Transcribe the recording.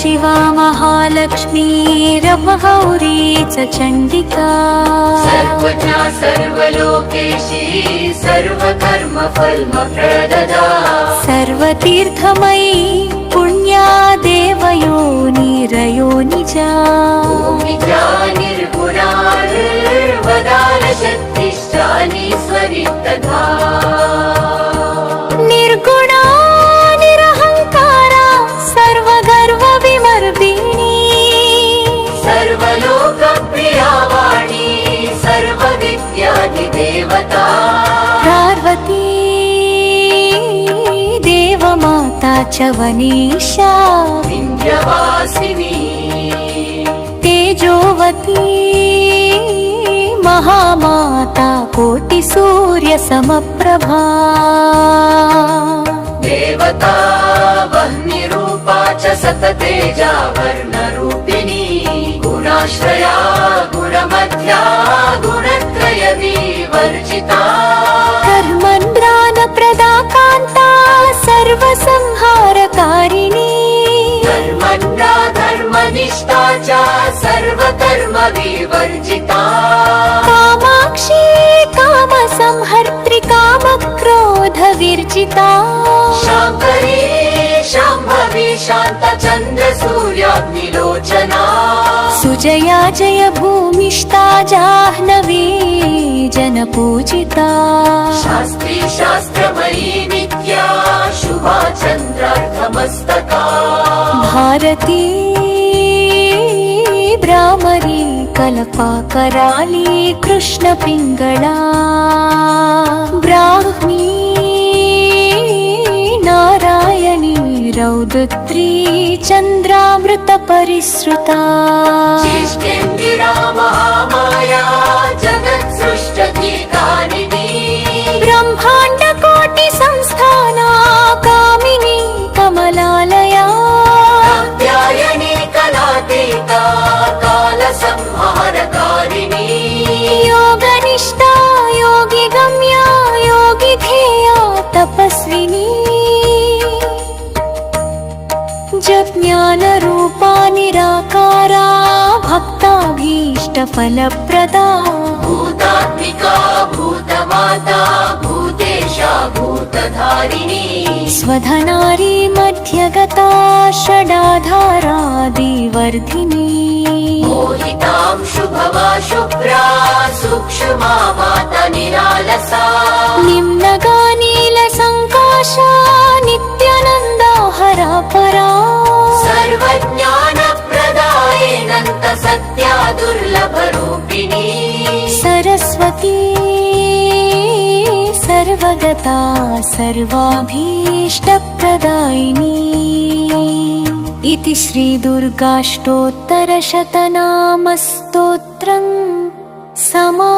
शिवा महालक्ष्मीरमगौरी च चण्डिका सर्वज्ञा सर्वलोकेशी सर्वकर्मफलप्रददा सर्वतीर्थमयी पुण्या देवयोनिरयोनिजा भूमिजा निर्गुणा निर्वदानशक्तिश्चानीश्वरी तथा निर्गुणा निरहङ्कारा सर्वगर्वविमर्दिनी सर्वलोकप्रिया वाणी सर्वविद्यादिदेवता पार्वती देवमाता च वनीशा विन्ध्यवासिनी तेजोवती महामाता कोटिसूर्यसमप्रभा देवता वह्निरूपा च सततेजा वर्णरूपिणी गुणाश्रया गुणमध्या गुणत्रयविवर्जिता कर्मन्द्रानप्रदा कान्ता सर्वसंहारकारिणी धर्मण्डा धर्मनिष्ठा च सर्वकर्मविवर्जिता कामाक्षी कामसंहर्त्री कामक्रोधविर्जिता शाङ्करी शाम्भवी शान्तचन्द्रसूर्याग्निलोचना सुजया जय भूमिष्ठा जाह्नवी जनपूजिता शास्त्री शास्त्रमयी नित्या शुभा चन्द्रार्धमस्तका भारती भ्रामरी कल्पाकराली कृष्णपिङ्गळा ब्राह्मी नारायणी रौद्री चन्द्रामृतपरिसृता चेष्टेन्दिरा महामाया जगत्सृष्टगीतानिनी ब्रह्माण्डकोटिसंस्थाना कामिनी कमलालया कात्यायनी कलातीता कालसंहारकारिणी योगनिष्ठा योगिगम्या योगिधेया तपस्विनी ज्ञानरूपा निराकारा भक्ताभीष्टफलप्रदा भूतात्मिका भूतमाता भूतेशा भूतधारिणी स्वधनारी मध्यगता षडाधारादिवर्धिनी मोहितां शुभवा शुभ्रा सूक्ष्मा माता निरालसा निम्नगा नीलसङ्काशा नित्यानन्दा हरा परा सर्वज्ञानप्रदायेनन्त सत्या दुर्लभरूपिणी सरस्वती सर्वगता सर्वाभीष्टप्रदायिनी इति श्रीदुर्गाष्टोत्तरशतनामस्तोत्रम् समा